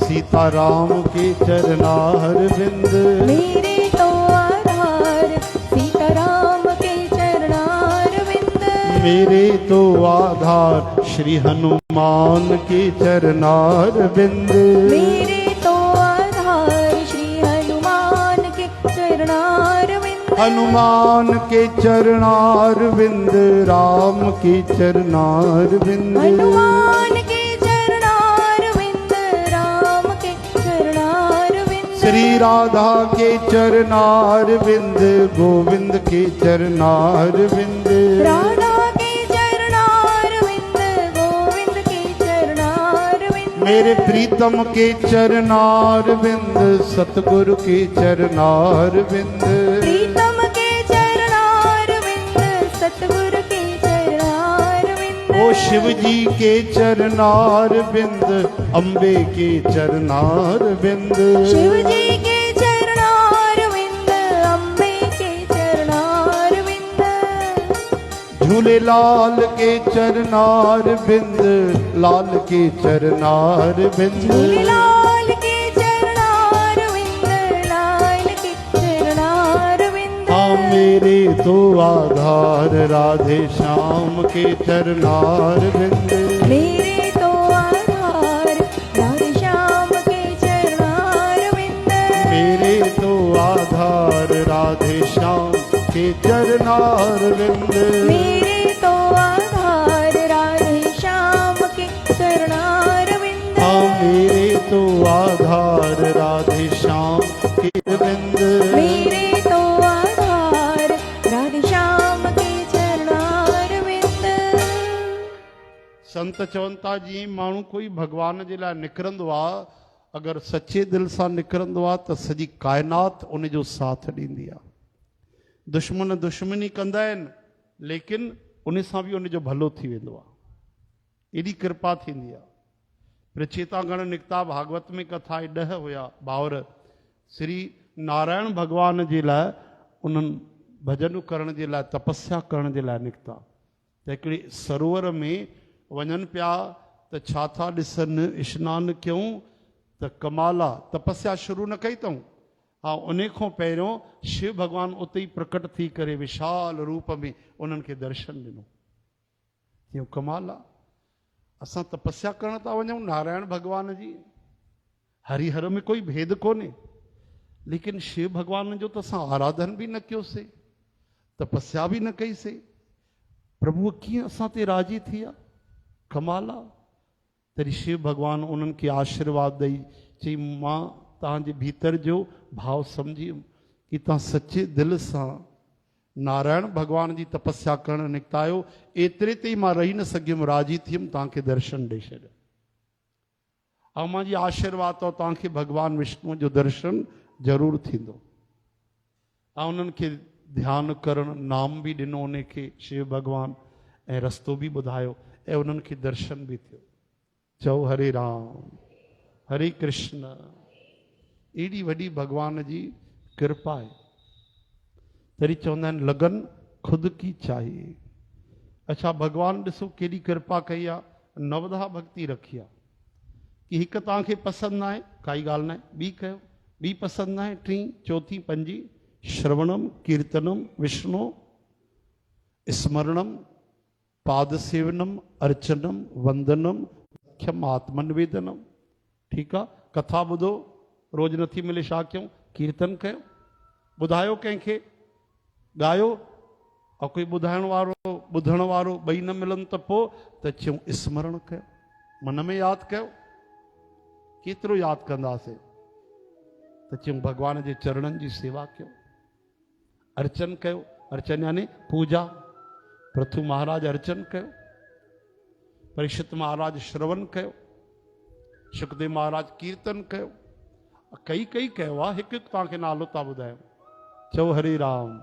[SPEAKER 1] सीताराम के चरनार बिंद
[SPEAKER 2] मेरे तो आधार सीताराम के चरणार विंद
[SPEAKER 1] मेरे तो आधार श्री हनुमान के चरनार बिंद
[SPEAKER 2] मेरे तो आधार श्री हनुमान के चरणार विंद
[SPEAKER 1] हनुमान के चरनार बिंद राम के चरनार बिंद
[SPEAKER 2] हनुमान के चरणार विंद राम के चरणार विंद
[SPEAKER 1] श्री राधा के चरनार बिंद गोविंद के चरनार बिंद
[SPEAKER 2] राधा के चरणार विंद गोविंद के चरणार विंद
[SPEAKER 1] मेरे प्रीतम के चरनार बिंद सतगुरु के चरनार बिंद
[SPEAKER 2] प्रीतम के चरणार विंद सतगुरु के चरणार विंद
[SPEAKER 1] ओ शिव जी के चरनार बिंद अम्बे के चरनार बिंद
[SPEAKER 2] शिव जी के चरणार विंद अम्बे के चरणार विंद
[SPEAKER 1] झूलेलाल के चरनार बिंद लाल के चरनार बिंद
[SPEAKER 2] झूलेलाल के चरणार विंद लाल के चरणार विंद
[SPEAKER 1] हाँ मेरे तो आधार राधे श्याम के चरनार बिंद
[SPEAKER 2] मेरे तो आधार राधे श्याम के चरणार विंद
[SPEAKER 1] मेरे तो आधार राधे श्याम के चरनार बिंद
[SPEAKER 2] मेरे तो आधार राधे श्याम के चरणार विंद
[SPEAKER 1] हाँ मेरे तो आधार राधे श्याम के बिंद
[SPEAKER 2] मेरे तो आधार राधे श्याम के चरणार विंद
[SPEAKER 1] संत चवनि था जी माण्हू कोई भगवान जे लाइ निकिरंदो आहे अगरि सचे दिलि सां निकिरंदो आहे त सॼी काइनात उन जो साथ ॾींदी आहे दुश्मन दुश्मनी कंदा आहिनि लेकिन उन सां बि उन जो भलो थी वेंदो आहे एॾी कृपा थींदी आहे प्रचेता गण निकिता भागवत में कथा 10 हुया भाउर श्री नारायण भगवान जे लाइ उन्हनि भॼन करण जे लाइ तपस्या करण जे लाइ निकिता त हिकिड़े सरोवर में वञनि पिया त छा था ॾिसनि इश्नान कयूं त कमाल आहे तपस्या शुरू न कई अथऊं हाँ उन खां पहिरियों शिव भगवान उते ई प्रकट थी करे विशाल रूप में उन्हनि खे दर्शन ॾिनो इहो कमाल आहे असां तपस्या करण था वञूं नारायण भगवान जी हरिहर में कोई भेद कोन्हे लेकिन शिव भगवान जो त असां आराधन बि न कयोसीं तपस्या बि न कईसीं प्रभुअ कीअं असां ते राज़ी थी विया कमाल आहे तॾहिं शिव भगवान उन्हनि खे आशीर्वाद ॾेई चई मां तव्हांजे भीतर जो भाव सम्झी वियुमि कि तव्हां सचे दिलि सां नारायण भगवान जी तपस्या करणु निकिता आहियो एतिरे ते ई मां रही न सघियुमि राज़ी थी वियुमि तव्हांखे दर्शन ॾेई छॾियो ऐं मुंहिंजी आशीर्वाद अथव तव्हांखे भगवान विष्णु जो दर्शन ज़रूरु थींदो ऐं उन्हनि खे ध्यानु करणु नाम बि ॾिनो उनखे शिव भगवान ऐं रस्तो बि ॿुधायो ऐं उन्हनि खे दर्शन बि थियो चओ हरे राम हरे कृष्ण एॾी वॾी भगवान जी कृपा आहे तॾहिं चवंदा आहिनि लगन खुद की चाहिए अच्छा भगवान ॾिसो केॾी कृपा कई आहे नवधा भक्ति रखी आहे कि हिकु तव्हांखे पसंदि न आहे काई ॻाल्हि न आहे ॿी कयो ॿी पसंदि न आहे टी चौथी पंजी श्रवणम कीर्तनम विष्णु स्मरणम पादसेवनम अर्चनम वंदनम मुख्यम आत्मनिवेदनम ठीकु आहे, कथा ॿुधो, रोज़ नथी मिले छा कयूं, कीर्तन कयो, ॿुधायो कंहिंखे, ॻायो, और कोई ॿुधाइण वारो ॿुधण वारो ॿई न मिलनि त पोइ त चऊं स्मरण कयो, मन में यादि कयो। केतिरो यादि कंदासीं त चऊं भॻवान जे चरणनि जी सेवा कयो, अर्चन कयो, अर्चन यानी पूजा। पृथु महाराज अर्चन कयो, परीक्षित महाराज श्रवण कयो, सुखदेव महाराज कीर्तन कयो, कई कई कयो आहे। हिकु हिकु तव्हांखे नालो था ॿुधायूं, चओ हरे राम।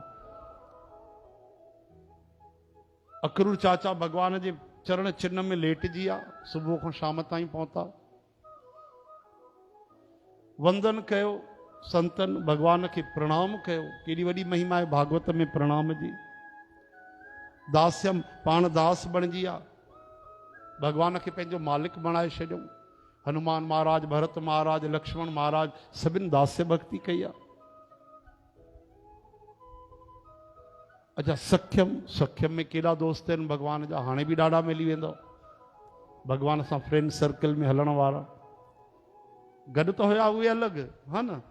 [SPEAKER 1] अकरूर चाचा भगवान जे चरण चिन्ह में लेटजी आ, सुबुह खां शाम ताईं पहुता। वंदन कयो संतन, भगवान खे प्रणाम कयो, केॾी वॾी महिमा आहे भागवत में प्रणाम जी। दास्यम, पाण दास बणिजी आ, भगवान खे पंहिंजो मालिक बणाए छॾियऊं। हनुमान महाराज, भरत महाराज, लक्ष्मण महाराज सभिनि दास्य भक्ति कई आहे। अच्छा, सख्यम, सख्यम में केॾा दोस्त आहिनि भगवान जा, हाणे बि ॾाढा मिली वेंदव भगवान सां फ्रेंड सर्कल में हलण वारा। गॾु त हुया उहे अलॻि, हा न,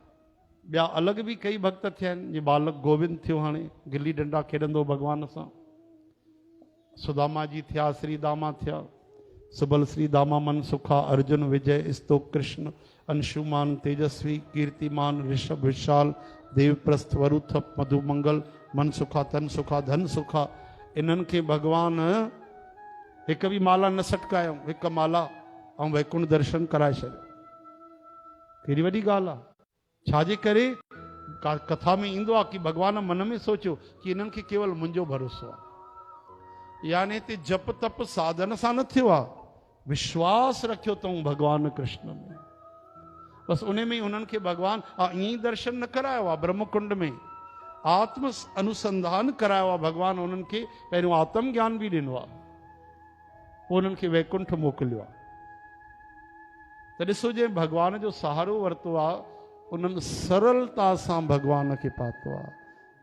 [SPEAKER 1] ॿिया अलॻि बि कई भक्त थिया आहिनि। जीअं बालक गोविंद थियो, हाणे गिल्ली डंडा खेॾंदो भगवान सां। सुदामा जी थिया, श्री दामा थिया, सुबल श्री दामा मन सुखा, अर्जुन विजय स्तोक कृष्ण, अंशुमान तेजस्वी, कीर्तिमान ऋषभ विशाल, देवप्रस्थ वरुथप मधुमंगल, मन सुखा तन सुखा धन सुखा। इन्हनि खे भगवान हिकु बि माला न सटकायऊं, हिकु माला ऐं वैकुंठ दर्शन कराए छॾियो। कहिड़ी वॾी ॻाल्हि आहे। छाजे करे कथा में ईंदो आहे कि भगवान मन में सोचियो कि इन्हनि खे केवल मुंहिंजो भरोसो आहे। यानी हिते जप तप साधन सां न थियो आहे, विश्वास रखियो अथऊं भगवान कृष्ण में। बसि उन में उन्हनि खे भगवान ईअं ई दर्शन न करायो आहे, ब्रह्मकुंड में आत्म अनुसंधान करायो आहे भगवान उन्हनि खे। पहिरियों आत्म ज्ञान बि ॾिनो आहे, पोइ उन्हनि खे वैकुंठ मोकिलियो आहे। त ॾिसो, जे भगवान जो सहारो वरितो आहे, उन्हनि सरलता सां भगवान खे पातो आहे।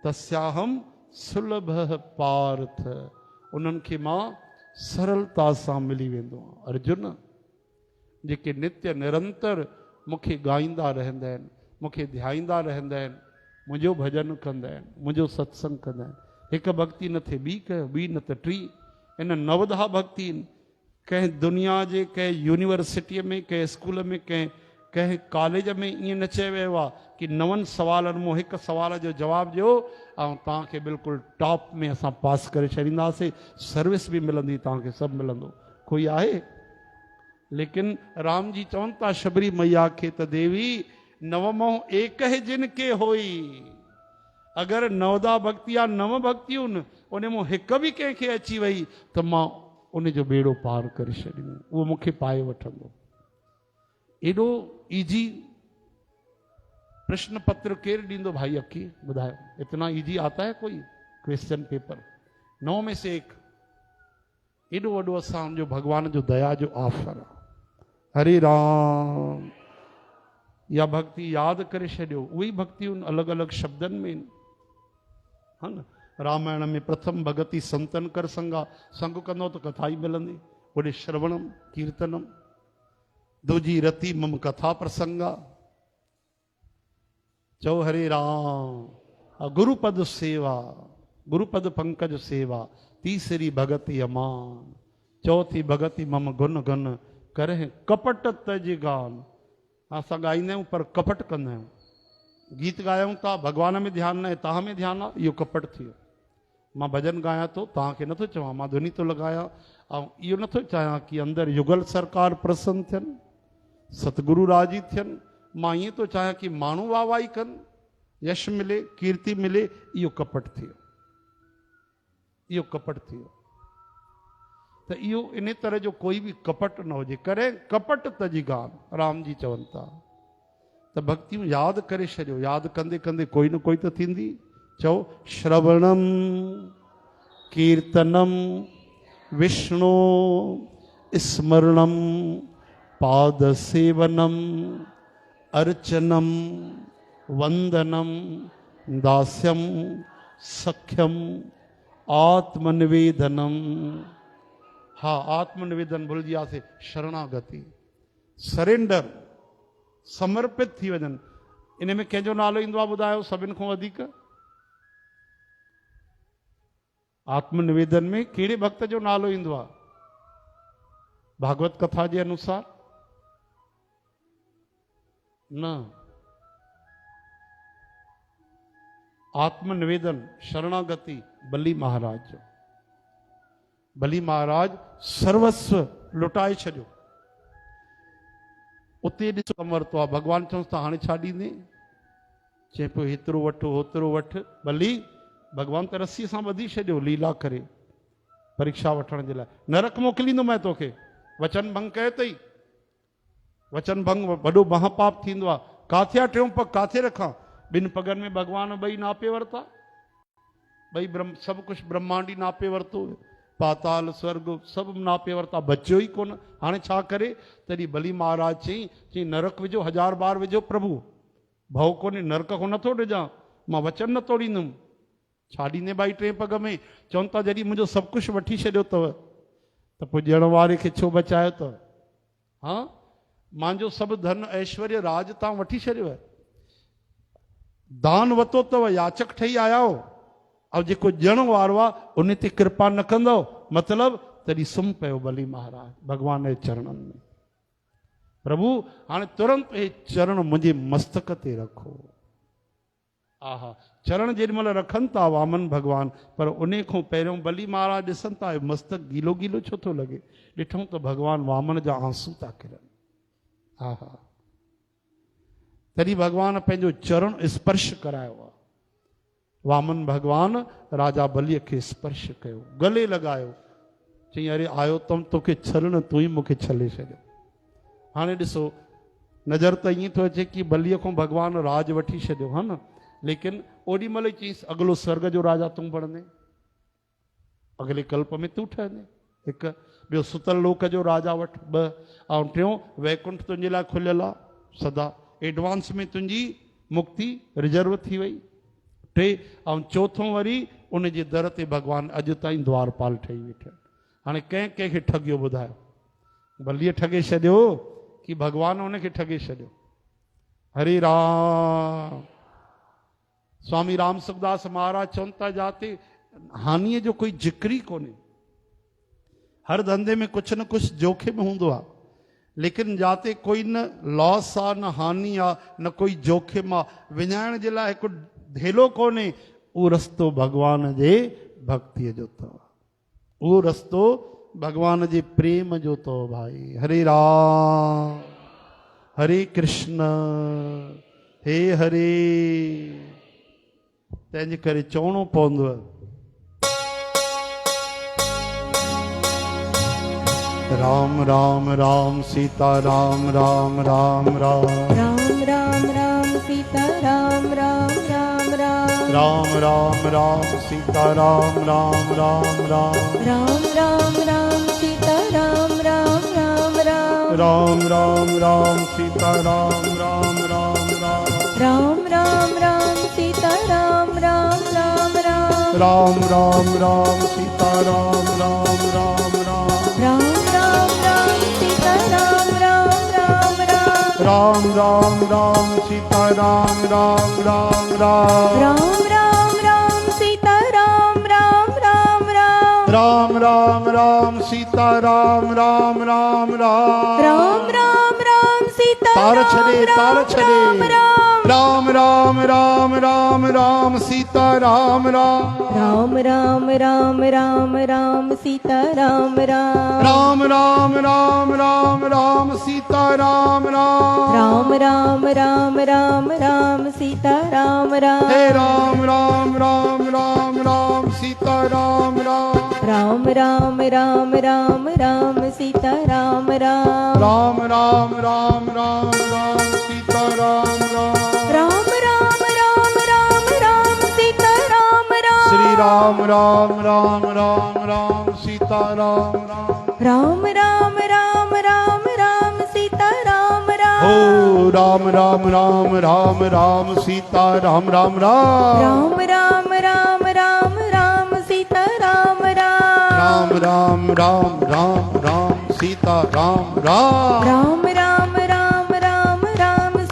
[SPEAKER 1] तस्याहम सुलभ पार्थ, उन्हनि खे मां सरलता सां मिली वेंदो आहियां। अर्जुन, जेके नित्य निरंतर मूंखे ॻाईंदा रहंदा आहिनि, मूंखे ध्याईंदा रहंदा आहिनि, मुंहिंजो भॼन कंदा आहिनि, मुंहिंजो सत्संग कंदा आहिनि। हिकु भक्ति न थिए ॿी कयो, ॿी न त टी। इन नवधा भक्ति आहिनि। कंहिं दुनिया जे कंहिं यूनिवर्सिटीअ में, कंहिं स्कूल में, कंहिं कॉलेज में ईअं न चयो वियो आहे कि 9 सवालनि मां हिकु सवाल जो जवाबु ॾियो ऐं तव्हांखे बिल्कुलु टॉप में असां पास करे छॾींदासीं, सर्विस बि मिलंदी, तव्हांखे सभु मिलंदो। कोई आहे? लेकिन राम जी चवनि था शबरी मैया खे त देवी नवमों एक है जिनके होई। अगरि नवदा भक्ति या 9 भक्तियूं न, उन मां हिकु बि कंहिंखे अची वई त मां उन जो बेड़ो पार करे छॾींदुमि, उहो मूंखे पाए वठंदो। एॾो इजी प्रश्न पत्र केरु ॾींदो भाई अकी? ॿुधायो, इतना इजी आता है कोई क्वेश्चन पेपर? 9 में से 1। एॾो वॾो असांजो भगवान जो दया जो ऑफर आहे। हरे राम। या भक्ति यादि करे छॾियो, उहे भक्तियूं अलॻि अलॻि शब्दनि में, हा न। रामायण में प्रथम भगति संतन कर संगा, संग कंदो त कथा ई मिलंदी। होॾे श्रवणम कीर्तनम, दूजी रति मम कथा प्रसंगा। चओ हरे राम। गुरुपद सेवा, गुरुपद पंकज सेवा, तीसरी भगति अमान, चौथी भगति मम गुन गन करे कपट तज गान। असां ॻाईंदा आहियूं पर कपट कंदा आहियूं। गीत ॻायूं था, भगवान में ध्यानु न आहे, तव्हां में ध्यानु आहे, इहो कपट थियो। मां भॼन ॻायां थो, तव्हांखे नथो चवां, मां ध्वनि थो लॻायां ऐं इहो नथो चाहियां कि अंदरि युगल सरकार प्रसन्न थियनि, सतगुरु राजी थियनि। मां ईअं थो चाहियां कि माण्हू वाह वाही कनि, यश मिले, कीर्ति मिले। इहो कपट थियो, इहो कपट थियो। त इहो इन तरह जो कोई बि कपट न हुजे। करे कपट तजी गान, राम जी चवनि था। त भक्तियूं यादि करे छॾियो, यादि कंदे कंदे कोई न कोई त थींदी। चओ श्रवणम कीर्तनम विष्णु स्मरणम पाद सेवनम अर्चनम वंदनम दास्यम सख्यम आत्मनिवेदनम। हाँ, आत्मनिवेदन भूल गया से, शरणागति, सरेंडर, समर्पित थी वञनि। इन में कंहिंजो नालो ईंदो आहे ॿुधायो सभिनि खां वधीक? आत्मनिवेदन में कहिड़े भक्त जो नालो ईंदो आहे? भागवत कथा जे अनुसार न। आत्मनिवेदन शरणागति बली महाराज जो। बली महाराज सर्वस्व लुटाए छॾियो। उते ॾिसो कमु वरितो आहे। भॻवानु चवंसि त हाणे छा ॾींदे? चए पियो हेतिरो वठि होतिरो वठि। बली भॻवानु त रस्सीअ सां ॿधी छॾियो लीला करे परीक्षा वठण जे लाइ। नरक मोकिलींदोमांइ तोखे। वचन भंग कयो अथई। वचन भंग वॾो महापाप थींदो आहे। काथे आहे टियों पग? काथे रखां? ॿिनि पगनि में भॻवानु ॿई नापे वरिता। ॿई सभु कुझु ब्रह्मांडी नापे वरितो। पाताल स्वर्ग सभु नापे वरिता। बचियो ई कोन। हाणे छा करे? तॾहिं बली महाराज चई नरक विझो, 1000 बार विझो प्रभु, भउ कोन्हे, नरक खां नथो ॾिजां, मां वचन न तोड़ींदुमि। छा ॾींदे भाई 3 पग में? चवनि था जॾहिं मुंहिंजो सभु कुझु वठी छॾियो अथव त पोइ ॾियण वारे खे छो बचायो अथव? हा, मुंहिंजो सभु धन ऐश्वर्य राज तव्हां वठी छॾियो आहे। दान वरितो अथव, याचक ठही आया हो, ऐं जेको ॾियण वारो आहे उन ते कृपा न कंदव, मतिलबु तॾहिं सुम्ही पियो बली महाराज भॻवान जे चरणनि में। प्रभु हाणे तुरंत हे चरण मुंहिंजे मस्तक ते रखो। आहा, चरण जेॾीमहिल रखनि था वामन भॻवान, पर उन खां पहिरियों बली महाराज ॾिसनि था मस्तक गीलो गीलो छो थो लॻे। ॾिठूं त भॻवान वामन जा आंसू था किरनि। आहा, तॾहिं भॻवान पंहिंजो चरण स्पर्श करायो आहे। वामन भॻवान राजा बलीअ खे स्पर्श कयो, गले लॻायो, चई अरे आयो तम तोखे छलण, तूं ई मूंखे छले छॾियो। हाणे ॾिसो नज़र त ईअं थो अचे कि बलीअ खां भॻवानु राज वठी छॾियो, हा न, लेकिन ओॾी महिल चईंसि अॻिलो स्वर्ग जो राजा तूं बणंदे, अॻिले कल्प में तूं ठहंदे, हिकु। ॿियो सुतल लोक जो राजा वठि, 2। ऐं टियों वैकुंठ तुंहिंजे लाइ खुलियल आहे सदा, एडवांस में तुंहिंजी मुक्ति रिजर्व थी वई। 3 ऐं चौथों वरी उन जे दर ते भॻवानु अॼु ताईं द्वारपाल ठही वेठा। हाणे कंहिंखे ठगियो ॿुधायो? बलीअ ठगे छॾियो कि भॻवानु हुनखे ठगे छॾियो? हरे राम। स्वामी राम सुखदास महाराज चवनि था जाते हानीअ जो कोई जिक्र ई कोन्हे। हर धंधे में कुझु न कुझु जोखिम हूंदो आहे, लेकिन जाते कोई न लॉस आहे, न हानि आहे, न कोई जोखिम आहे, विञाइण जे लाइ हिकु धेलो कोन्हे। उहो रस्तो भॻवान जे भक्तीअ जो अथव, उहो रस्तो भॻवान जे प्रेम जो अथव भाई। हरे राम हरे कृष्ण हे हरे। तंहिंजे करे चवणो पवंदो राम राम राम सीता राम राम राम राम
[SPEAKER 2] राम राम राम सीता राम राम राम राम
[SPEAKER 1] राम राम राम सीता राम राम राम राम
[SPEAKER 2] राम राम राम सीता राम राम राम राम
[SPEAKER 1] राम राम राम सीता राम राम राम राम
[SPEAKER 2] राम राम राम सीता राम राम राम राम
[SPEAKER 1] राम राम राम सीता राम राम राम राम
[SPEAKER 2] राम राम राम सीता राम राम राम राम
[SPEAKER 1] राम राम राम सीता राम राम राम राम
[SPEAKER 2] राम राम राम सीता राम राम राम राम
[SPEAKER 1] राम राम राम सीता राम राम राम राम
[SPEAKER 2] राम राम राम सीता
[SPEAKER 1] तार छड़े तार छड़े राम राम राम राम राम सीता राम राम
[SPEAKER 2] राम राम राम राम राम सीता राम राम
[SPEAKER 1] राम राम राम राम राम सीता राम राम
[SPEAKER 2] राम राम राम राम राम सीता राम राम
[SPEAKER 1] हे राम राम राम राम राम सीता राम राम
[SPEAKER 2] राम राम राम राम राम सीता राम राम
[SPEAKER 1] राम राम राम राम राम सीता राम राम
[SPEAKER 2] राम राम राम राम राम सीता राम राम
[SPEAKER 1] श्री राम राम राम राम राम सीता राम राम
[SPEAKER 2] राम राम राम राम राम सीता राम राम
[SPEAKER 1] हो राम राम राम राम राम सीता राम राम राम
[SPEAKER 2] राम राम राम राम राम सीता राम राम
[SPEAKER 1] राम राम राम राम राम सीता राम राम
[SPEAKER 2] राम राम राम राम राम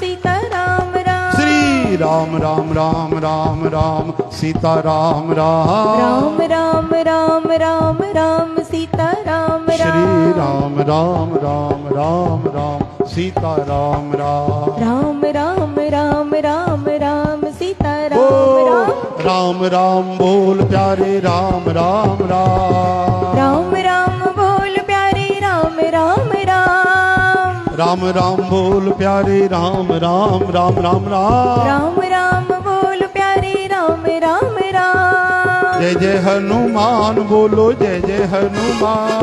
[SPEAKER 1] राम राम राम राम राम सीता राम राम
[SPEAKER 2] राम राम राम राम राम सीता राम
[SPEAKER 1] श्री राम राम राम राम राम सीता राम राम
[SPEAKER 2] राम राम राम राम राम सीता
[SPEAKER 1] ओ
[SPEAKER 2] राम
[SPEAKER 1] राम राम बोल प्यारे राम राम राम
[SPEAKER 2] राम राम बोल प्यारे राम राम राम
[SPEAKER 1] राम राम बोल प्यारे राम राम राम राम राम
[SPEAKER 2] राम राम बोल प्यारे राम राम राम
[SPEAKER 1] जय जय हनुमान बोलो जय जय हनुमान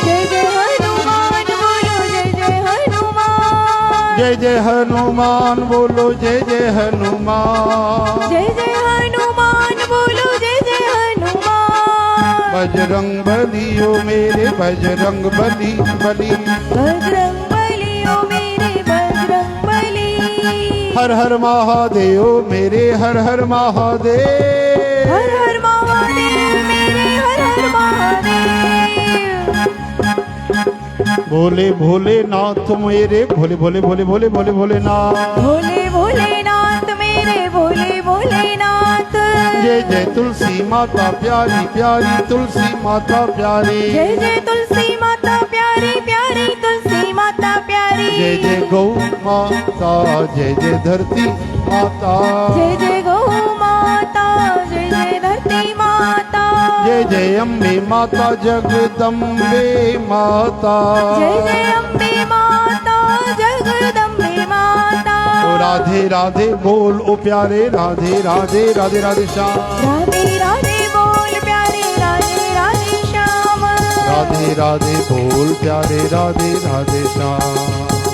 [SPEAKER 2] जय जय हनुमान बोलो जय जय हनुमान
[SPEAKER 1] जय जय हनुमान बोलो जय जय हनुमान
[SPEAKER 2] जय जय हनुमान बोलो जय जय हनुमान
[SPEAKER 1] बजरंग बली ओ मेरे बजरंग बली बली
[SPEAKER 2] बजरंग बली ओ मेरे बजरंग बली
[SPEAKER 1] हर हर महादेव मेरे हर हर महादेव
[SPEAKER 2] हर हर महादेव मेरे हर हर महादेव
[SPEAKER 1] भोले भोलेनाथ मेरे भोले भोले भोले भोले भोले भोलेनाथ
[SPEAKER 2] भोले भोलेनाथ मेरे भोले भोलेनाथ
[SPEAKER 1] जय जय तुलसी माता प्यारी प्यारी तुलसी माता प्यारी
[SPEAKER 2] जय जय तुलसी माता प्यारी प्यारी तुलसी माता प्यारी
[SPEAKER 1] जय जय गौ माता जय जय धरती माता
[SPEAKER 2] जय जय गौ माता जय जय धरती माता
[SPEAKER 1] जय जय अम्बे माता जगदम्बे माता
[SPEAKER 2] जय जय अम्बे माता जगदम्बे माता
[SPEAKER 1] ओ राधे राधे बोल ओ प्यारे राधे राधे राधे राधे श्याम
[SPEAKER 2] राधे राधे बोल प्यारे राधे राधे श्याम
[SPEAKER 1] राधे राधे बोल प्यारे राधे राधे श्याम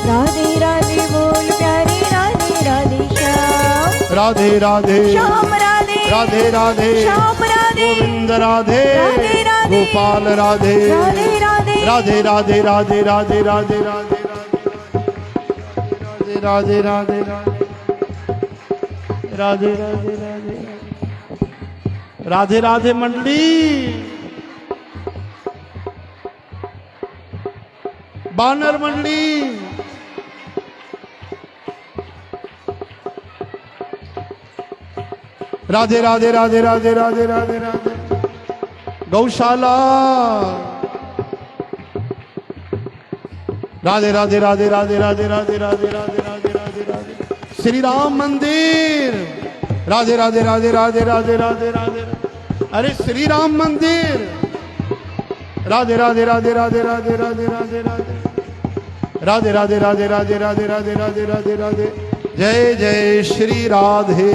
[SPEAKER 2] राधे राधे बोल प्यारे राधे राधे श्याम
[SPEAKER 1] राधे राधे
[SPEAKER 2] श्याम राधे
[SPEAKER 1] राधे राधे
[SPEAKER 2] श्याम राधे
[SPEAKER 1] गोविंद राधे
[SPEAKER 2] राधे राधे
[SPEAKER 1] गोपाल राधे
[SPEAKER 2] राधे राधे
[SPEAKER 1] राधे राधे राधे राधे राधे राधे राधे राधे राधे राधे राधे राधे राधे राधे मंडली बानर मंडली राधे राधे राधे राधे राधे राधे राधे गौशाला राधे राधे राधे राधे राधे राधे राधे राधे राधे राधे राधे श्री राम मंदिर राधे राधे राधे राधे राधे राधे राधे अरे श्री राम मंदिर राधे राधे राधे राधे राधे राधे राधे राधे राधे राधे राधे राधे राधे राधे राधे राधे जय जय श्री राधे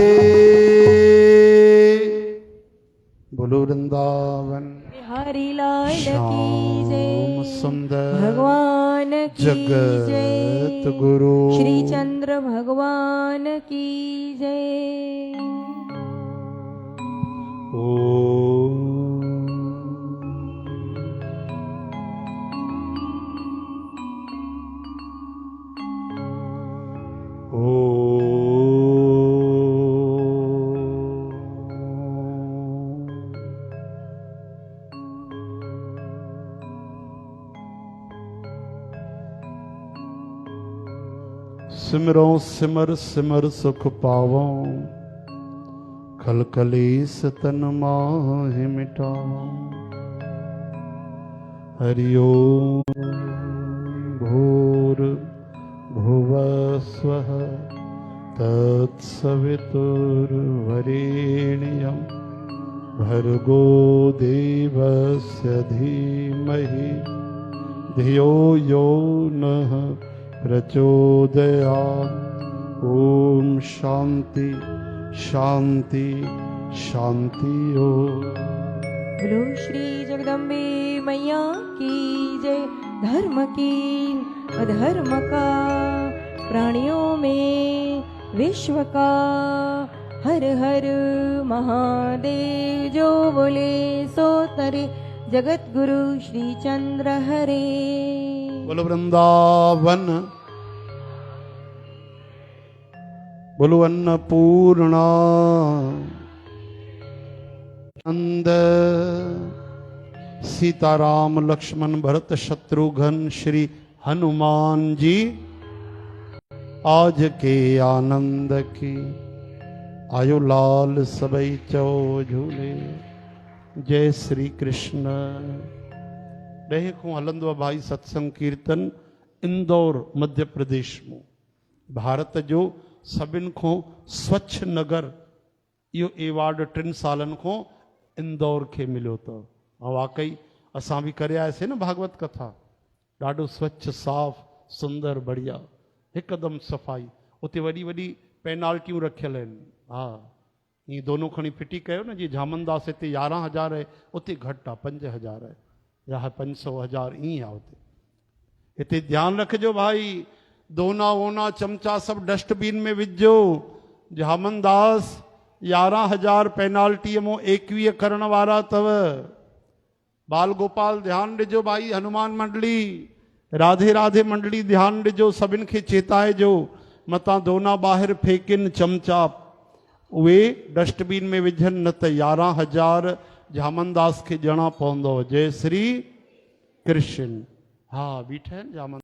[SPEAKER 1] बोलो वृंदावन
[SPEAKER 2] बिहारी लाल की
[SPEAKER 1] श्याम
[SPEAKER 2] जय
[SPEAKER 1] सुंदर
[SPEAKER 2] भगवान की
[SPEAKER 1] जगत
[SPEAKER 2] जय
[SPEAKER 1] गुरु
[SPEAKER 2] श्री चंद्र भगवान की जय
[SPEAKER 1] ओम सिमरो सिमर सिमर सुख पावो खल कलेस तन माहि मिटाओ हरि ओम भूर भुवस्वः तत्सवितुर्वरेण्यं भर्गो देवस्य धीमहि धियो यो नः प्रचोदयात् ओम शांति शांति शांति ओम।
[SPEAKER 2] बोलो श्री जगदम्बे मैया की जय। धर्म की अधर्म का प्राणियों में विश्व का हर हर महादेव। जो बोले सो तरे जगत गुरु श्री चंद्र हरे।
[SPEAKER 1] बोलो वृंदावन बोलो अन्नपूर्णा नंद सीताराम लक्ष्मण भरत शत्रुघ्न श्री हनुमान जी आज के आनंद की आयो लाल सबई चो झूले। जय श्री कृष्ण। ॾह खां हलंदो आहे भाई सत्संग कीर्तन इंदौर मध्य प्रदेश में। भारत जो सभिनि खां स्वच्छ नगर इहो एवॉर्ड 3 सालनि खां इंदौर खे मिलियो अथव। ऐं वाकई असां बि करे आयासीं न भागवत कथा। ॾाढो स्वच्छ साफ़ सुंदर बढ़िया हिकदमि सफ़ाई। उते वॾी वॾी पेनाल्टियूं रखियल आहिनि। हा ईअं दोनों खणी फिटी कयो न, जीअं झामनदास हिते 11,000 आहे, उते घटि आहे 5,000 आहे या 500,000 ईअं आहे उते। हिते ध्यानु रखिजो भाई, दोना वोना चमचा सभु डस्टबिन में विझो। झामनदास 11,000 पेनाल्टीअ मां 21 करण वारा अथव। बाल गोपाल ध्यानु ॾिजो भाई, हनुमान मंडली, राधे राधे मंडली ध्यानु ॾिजो, सभिनि खे चेताइजो मतां दोना ॿाहिरि फेकिन चमचा, उहे डस्टबिन में विझनि, न त 11,000 झामनदास खे ॾियणा पवंदव। जय श्री कृष्ण। हा बीठा आहिनि झामन